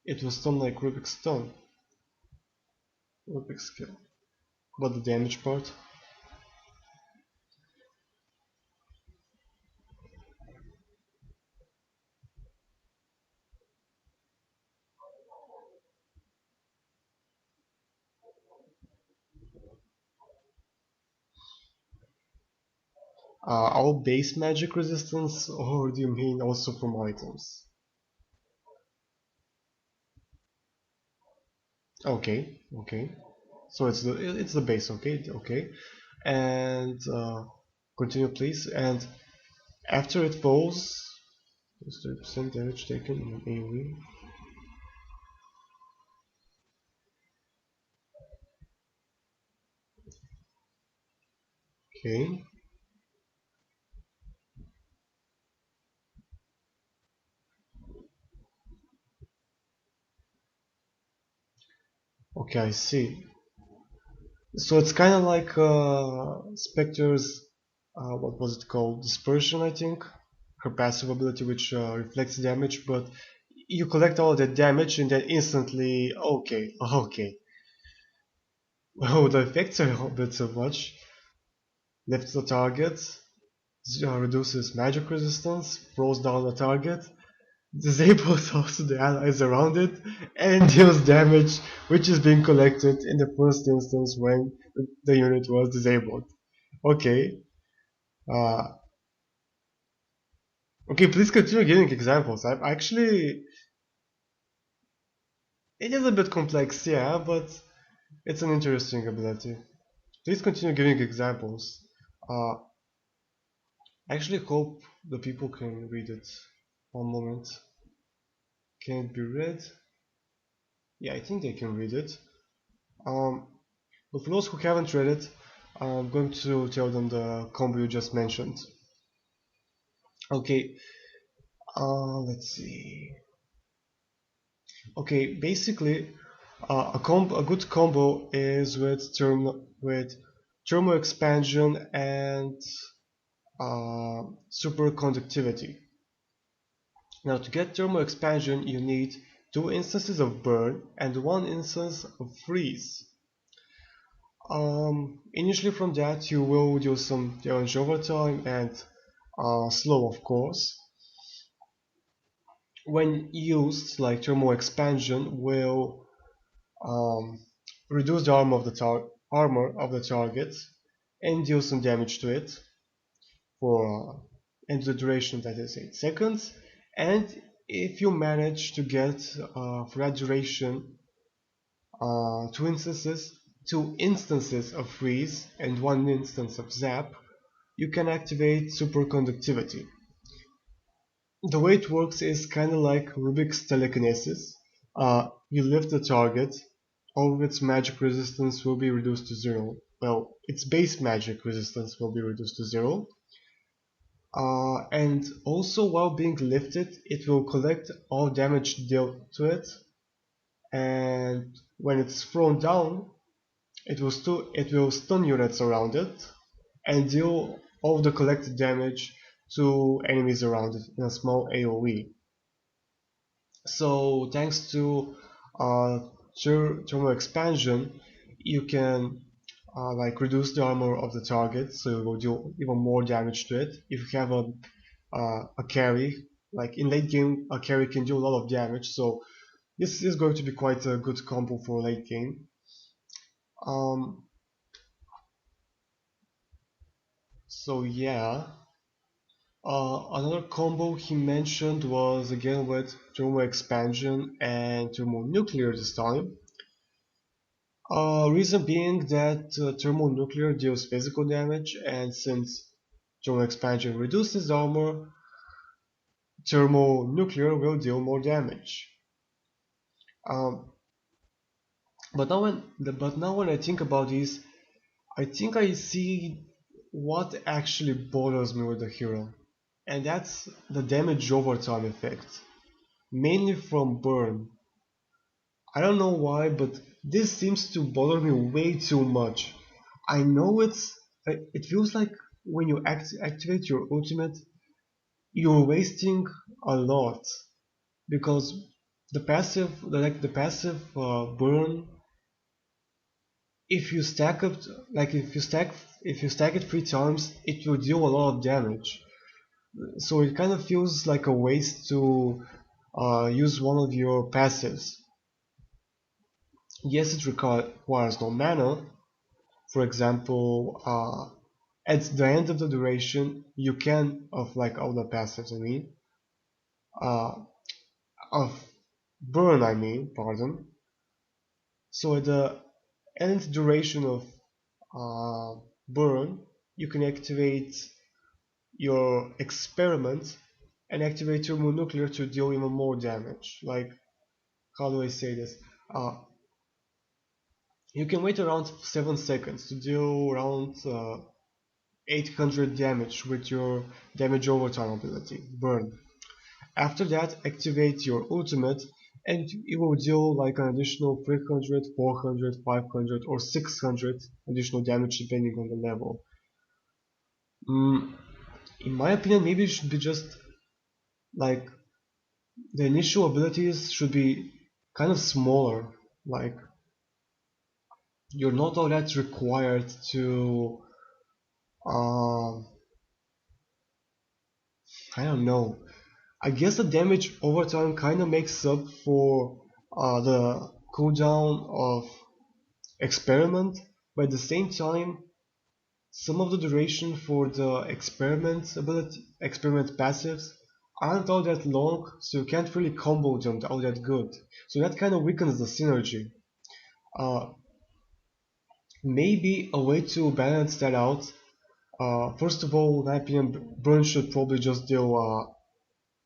It was stun like Rubik's stone. Rubik's skill. But the damage part? All base magic resistance, or do you mean also from items? Okay, okay. So it's the base, okay, okay. And continue please. And after it falls, 30% damage taken in AoE. Okay. Okay, I see. So it's kind of like Spectre's, what was it called? Dispersion, I think. Her passive ability, which reflects damage, but you collect all the damage and then instantly, okay, okay. Oh, the effects are a bit so much. Lifts the target, reduces magic resistance, throws down the target, disables also the allies around it, and deals damage which is being collected in the first instance when the unit was disabled. Okay. Uh, okay, please continue giving examples. I actually, it is a bit complex, yeah, but it's an interesting ability. Please continue giving examples. Uh, I actually hope the people can read it. One moment. Can it be read? Yeah, I think they can read it. Um, but for those who haven't read it, I'm going to tell them the combo you just mentioned. Okay, let's see. Okay, basically, a good combo is with thermo expansion and superconductivity. Now, to get thermo expansion, you need 2 instances of burn and 1 instance of freeze. Initially from that you will do some damage over time and slow of course. When used, like thermal expansion will um, reduce the armor of the target and deal some damage to it for into the duration that is 8 seconds. And if you manage to get for that duration uh, two instances two instances of freeze and 1 instance of zap, you can activate superconductivity. The way it works is kind of like Rubik's telekinesis. You lift the target, all of its magic resistance will be reduced to 0. Well, its base magic resistance will be reduced to 0. And also while being lifted, it will collect all damage dealt to it. And when it's thrown down, it will stun units around it and deal all the collected damage to enemies around it in a small AoE. So thanks to uh, thermal expansion, you can like reduce the armor of the target, so you will do even more damage to it. If you have a carry, like in late game, a carry can do a lot of damage. So this is going to be quite a good combo for late game. Um, so yeah. Another combo he mentioned was again with thermal expansion and thermonuclear this time. Reason being that thermonuclear deals physical damage, and since thermal expansion reduces armor, thermonuclear will deal more damage. Um, but now when I think about this, I think I see what actually bothers me with the hero, and that's the damage over time effect, mainly from burn. I don't know why, but this seems to bother me way too much. I know it feels like when you activate your ultimate, you're wasting a lot because the passive burn, if you stack up, like if you stack it 3 times, it will deal a lot of damage. So it kind of feels like a waste to use one of your passives. Yes, it requires no mana. For example, at the end of the duration, you can of like all the passives. Uh, of burn. Pardon. So at the end duration of burn, you can activate your experiment and activate your nuclear to deal even more damage. Like, how do I say this? Uh, you can wait around 7 seconds to deal around 800 damage with your damage overtime ability, burn. After that, activate your ultimate and it will deal like an additional 300, 400, 500 or 600 additional damage depending on the level. In my opinion, maybe it should be just like the initial abilities should be kind of smaller. Like you're not all that required to uh, I don't know. I guess the damage over time kind of makes up for the cooldown of experiment, but at the same time, some of the duration for the experiment passives aren't all that long, so you can't really combo them all that good. So that kind of weakens the synergy. Uh, Maybe a way to balance that out. First of all, in my opinion, Burn should probably just deal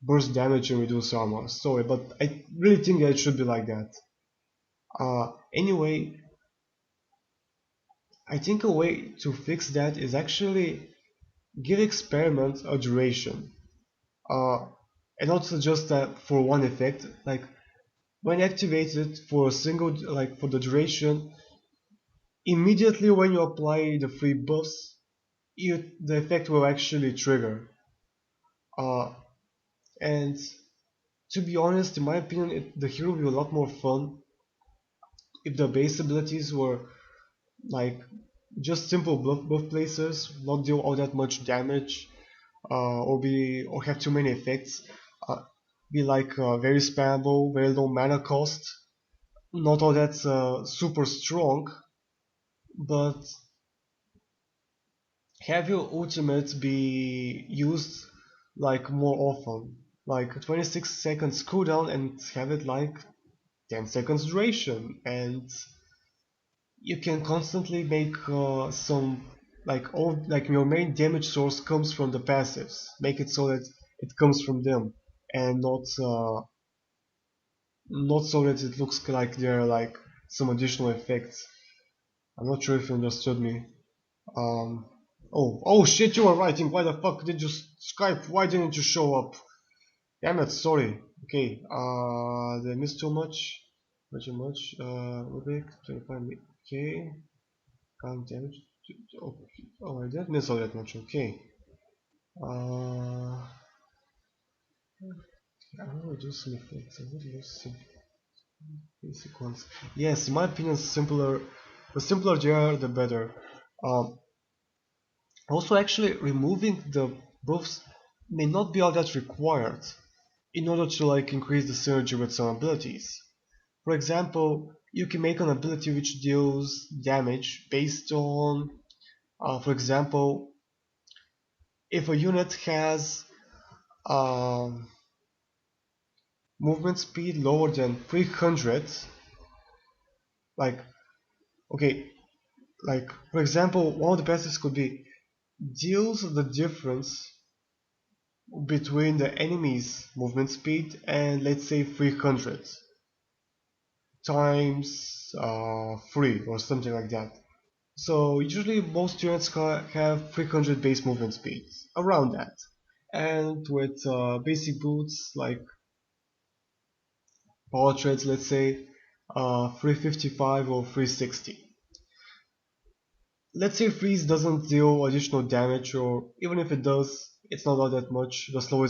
burst damage and reduce armor. Sorry, but I really think that it should be like that. Anyway, I think a way to fix that is actually give experiment a duration. Uh, and also just for one effect, like when activated for a single, like for the duration, immediately when you apply the free buffs, the effect will actually trigger. Uh, and to be honest, in my opinion, the hero will be a lot more fun if the base abilities were like just simple buff placers, not deal all that much damage, or have too many effects. Uh, be like very spammable, very low mana cost, not all that super strong, but have your ultimate be used like more often, like 26 seconds cooldown and have it like 10 seconds duration, and you can constantly make some like your main damage source comes from the passives. Make it so that it comes from them and not so that it looks like there are like some additional effects. I'm not sure if you understood me. Um, oh shit! You were writing. Why the fuck did you Skype? Why didn't you show up? Damn it! Sorry. Okay. Did I miss too much? Not too much. Rubik 25. Okay. Count damage. Okay. Oh, I didn't miss all that much. Okay. I will do some effects. I will use some basic ones. Yes, in my opinion, the simpler they are, the better. Um, Also, actually, removing the buffs may not be all that required in order to like increase the synergy with some abilities. For example, you can make an ability which deals damage based on, for example, if a unit has um, movement speed lower than 300, like, okay, like, for example, one of the passives could be deals the difference between the enemy's movement speed and let's say 300 times 3 or something like that. So usually most units have 300 base movement speed, around that. And with basic boots like power treads, let's say 355 or 360. Let's say freeze doesn't deal additional damage, or even if it does, it's not all that much. The slow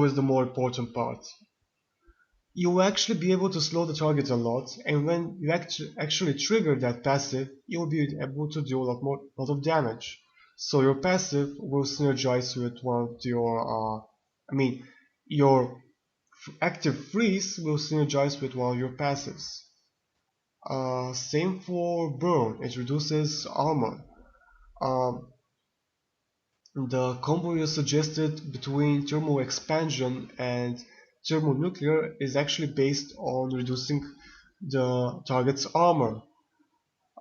is the more important part. you will actually be able to slow the target a lot, and when you actually trigger that passive, you will be able to do a lot of damage. So your passive will synergize with one of your, I mean, your active freeze will synergize with one of your passives. Same for burn, it reduces armor. Um, the combo you suggested between thermal expansion and thermonuclear is actually based on reducing the target's armor,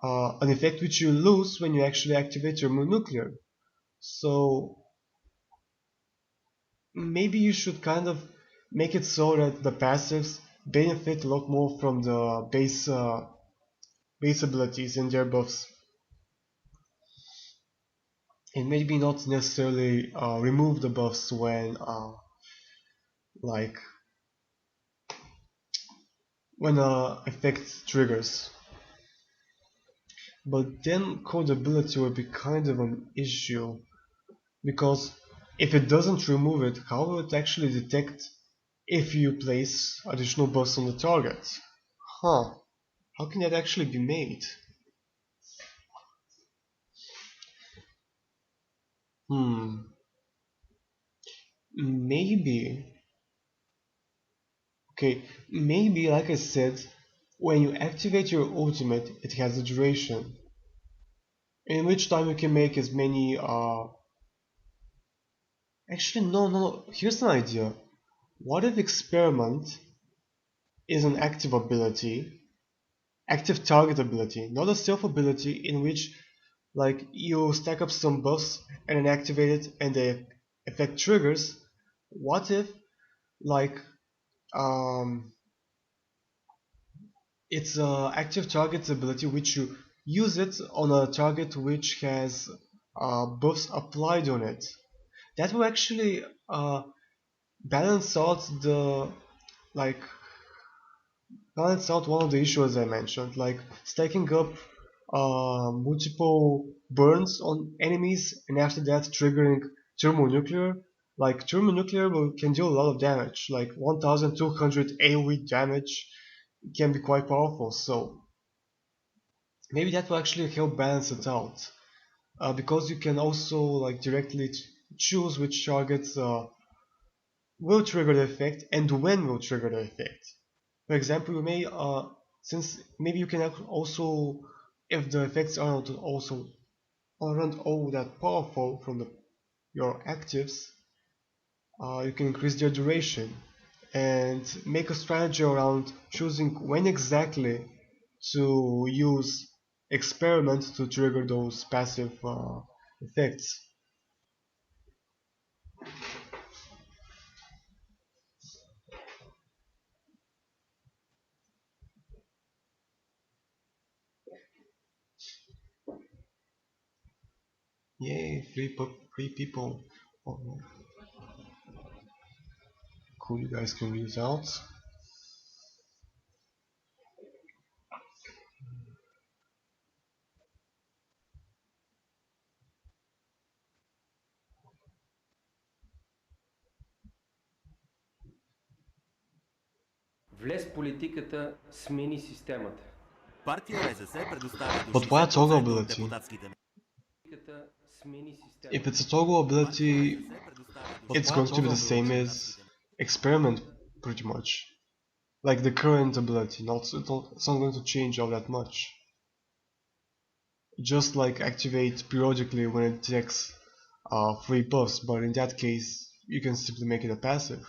an effect which you lose when you actually activate thermonuclear. So maybe you should kind of make it so that the passives benefit a lot more from the base abilities and their buffs, and maybe not necessarily remove the buffs when like effect triggers. But then codability will be kind of an issue, because if it doesn't remove it, how will it actually detect if you place additional buffs on the target? Huh, how can that actually be made? Hmm, maybe, okay, maybe like I said, when you activate your ultimate, it has a duration, in which time you can make as many, actually no, here's an idea. What if experiment is an active ability, active target ability, not a stealth ability in which like you stack up some buffs and then activate it and the effect triggers? What if like um, it's a active target ability which you use it on a target which has buffs applied on it? That will actually balance out the like balance out one of the issues I mentioned, like stacking up multiple burns on enemies and after that triggering thermonuclear. Like thermonuclear can do a lot of damage, like 1200 AoE damage can be quite powerful. So maybe that will actually help balance it out, because you can also like directly choose which targets will trigger the effect and when will trigger the effect. For example, you may, since maybe you can also, if the effects aren't all that powerful from your actives, you can increase their duration and make a strategy around choosing when exactly to use experiment to trigger those passive effects. Yay, free people. Oh, cool, you guys can read it out. Влез в политиката, смени системата. Партия РСС предоставя до But why a toggle 60% от ability? депутатските. Политиката, смени If системата. it's a toggle Партия ability, РСС предоставя до it's going to be the 60% от same as депутатските. experiment pretty much. Like the current ability, it's not going to change all that much. Just like activate periodically when it detects free buffs, but in that case, you can simply make it a passive.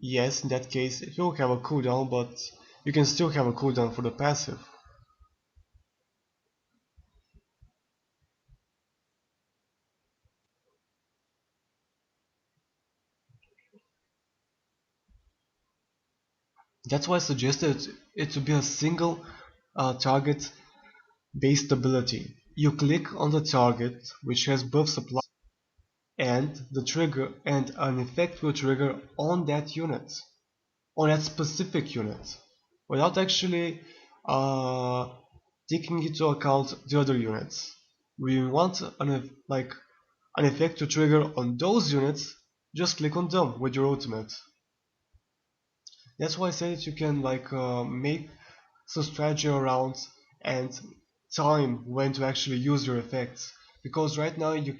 Yes, in that case, it will have a cooldown, but you can still have a cooldown for the passive. That's why I suggested it to be a single target based ability. You click on the target which has buffs applied and the trigger and an effect will trigger on that unit, on that specific unit, without actually uh, taking into account the other units. We want like an effect to trigger on those units, just click on them with your ultimate. That's why I said that you can like make some strategy around and time when to actually use your effects. Because right now you